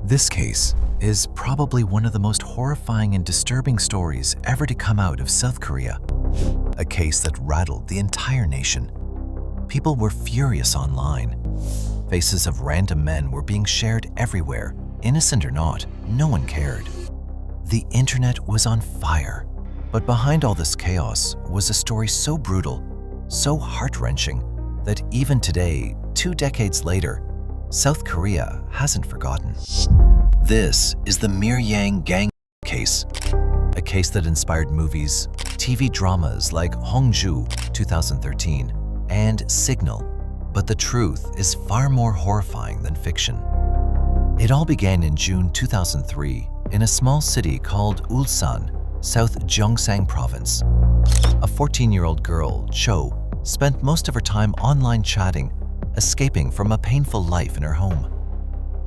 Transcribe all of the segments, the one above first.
This case is probably one of the most horrifying and disturbing stories ever to come out of South Korea. A case that rattled the entire nation. People were furious online. Faces of random men were being shared everywhere. Innocent or not, no one cared. The internet was on fire. But behind all this chaos was a story so brutal, so heart-wrenching, that even today, 2 decades later, South Korea hasn't forgotten. This is the Miryang gang case, a case that inspired movies, TV dramas like Hongju 2013 and Signal, but the truth is far more horrifying than fiction. It all began in June 2003 in a small city called Ulsan, South Gyeongsang Province. A 14-year-old girl, Cho, spent most of her time online chatting, escaping from a painful life in her home.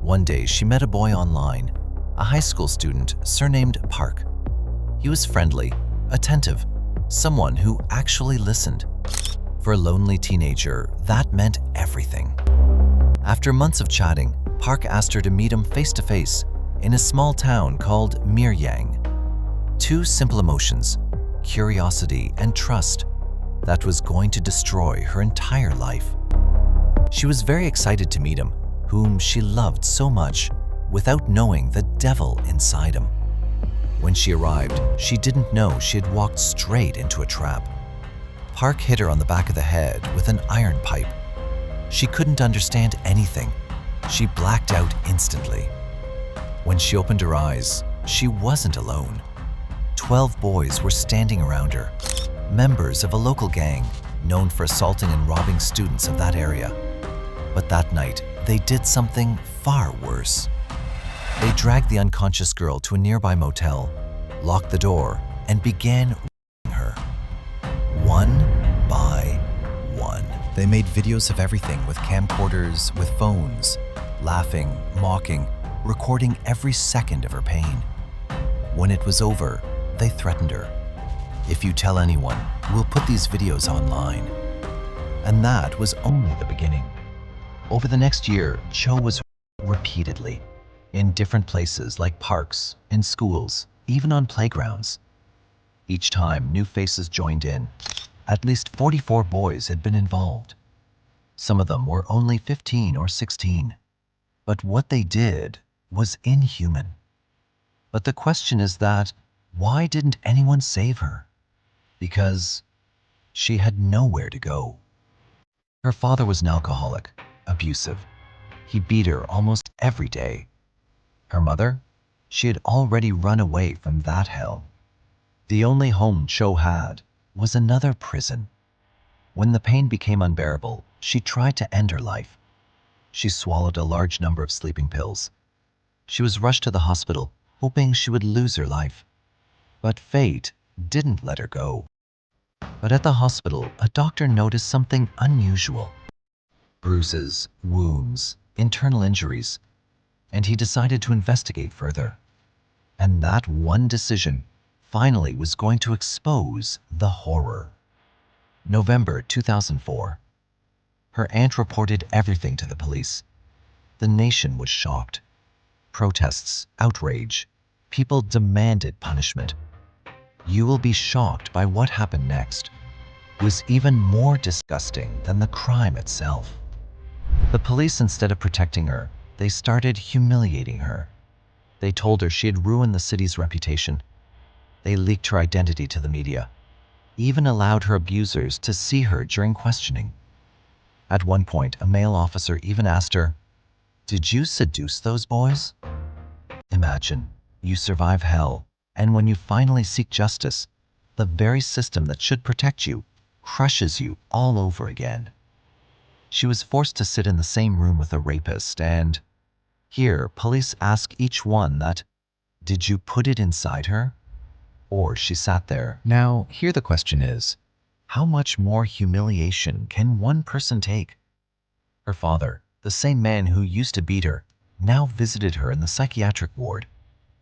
One day, she met a boy online, a high school student surnamed Park. He was friendly, attentive, someone who actually listened. For a lonely teenager, that meant everything. After months of chatting, Park asked her to meet him face-to-face in a small town called Miryang. 2 simple emotions, curiosity and trust, that was going to destroy her entire life. She was very excited to meet him, whom she loved so much, without knowing the devil inside him. When she arrived, she didn't know she had walked straight into a trap. Park hit her on the back of the head with an iron pipe. She couldn't understand anything. She blacked out instantly. When she opened her eyes, she wasn't alone. 12 boys were standing around her, members of a local gang known for assaulting and robbing students of that area. But that night, they did something far worse. They dragged the unconscious girl to a nearby motel, locked the door, and began raping her. One by one. They made videos of everything with camcorders, with phones, laughing, mocking, recording every second of her pain. When it was over, they threatened her. If you tell anyone, we'll put these videos online. And that was only the beginning. Over the next year, Cho was repeatedly in different places like parks, in schools, even on playgrounds. Each time, new faces joined in. At least 44 boys had been involved. Some of them were only 15 or 16. But what they did was inhuman. But the question is that, why didn't anyone save her? Because she had nowhere to go. Her father was an alcoholic, abusive. He beat her almost every day. Her mother? She had already run away from that hell. The only home Cho had was another prison. When the pain became unbearable, she tried to end her life. She swallowed a large number of sleeping pills. She was rushed to the hospital, hoping she would lose her life. But fate didn't let her go. But at the hospital, a doctor noticed something unusual. Bruises, wounds, internal injuries, and he decided to investigate further. And that one decision finally was going to expose the horror. November 2004. Her aunt reported everything to the police. The nation was shocked. Protests, outrage. People demanded punishment. You will be shocked by what happened next. It was even more disgusting than the crime itself. The police, instead of protecting her, they started humiliating her. They told her she had ruined the city's reputation. They leaked her identity to the media, even allowed her abusers to see her during questioning. At one point, a male officer even asked her, "Did you seduce those boys?" Imagine, you survive hell, and when you finally seek justice, the very system that should protect you crushes you all over again. She was forced to sit in the same room with a rapist, and here, police ask each one that, "Did you put it inside her?" Or she sat there. Now, here the question is, how much more humiliation can one person take? Her father, the same man who used to beat her, now visited her in the psychiatric ward,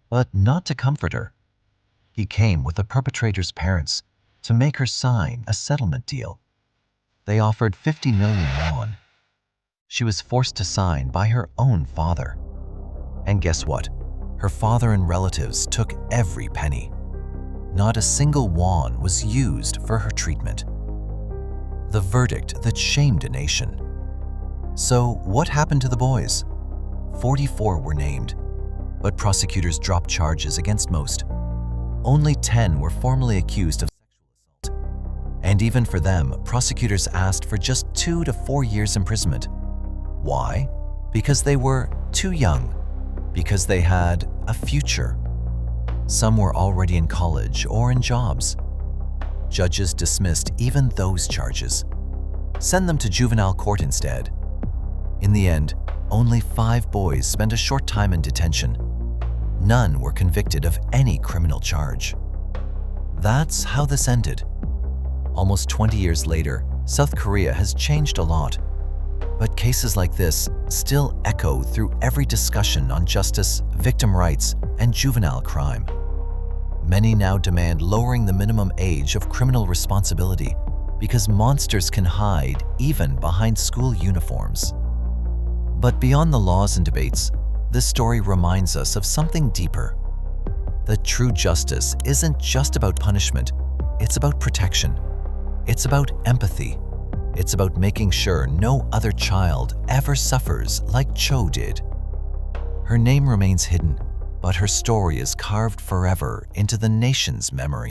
but not to comfort her. He came with the perpetrator's parents to make her sign a settlement deal. They offered 50 million won. She was forced to sign by her own father. And guess what? Her father and relatives took every penny. Not a single won was used for her treatment. The verdict that shamed a nation. So what happened to the boys? 44 were named, but prosecutors dropped charges against most. Only 10 were formally accused of sexual assault. And even for them, prosecutors asked for just 2 to 4 years imprisonment. Why? Because they were too young. Because they had a future. Some were already in college or in jobs. Judges dismissed even those charges. Send them to juvenile court instead. In the end, only 5 boys spent a short time in detention. None were convicted of any criminal charge. That's how this ended. Almost 20 years later, South Korea has changed a lot. But cases like this still echo through every discussion on justice, victim rights, and juvenile crime. Many now demand lowering the minimum age of criminal responsibility because monsters can hide even behind school uniforms. But beyond the laws and debates, this story reminds us of something deeper. That true justice isn't just about punishment, it's about protection. It's about empathy. It's about making sure no other child ever suffers like Cho did. Her name remains hidden, but her story is carved forever into the nation's memory.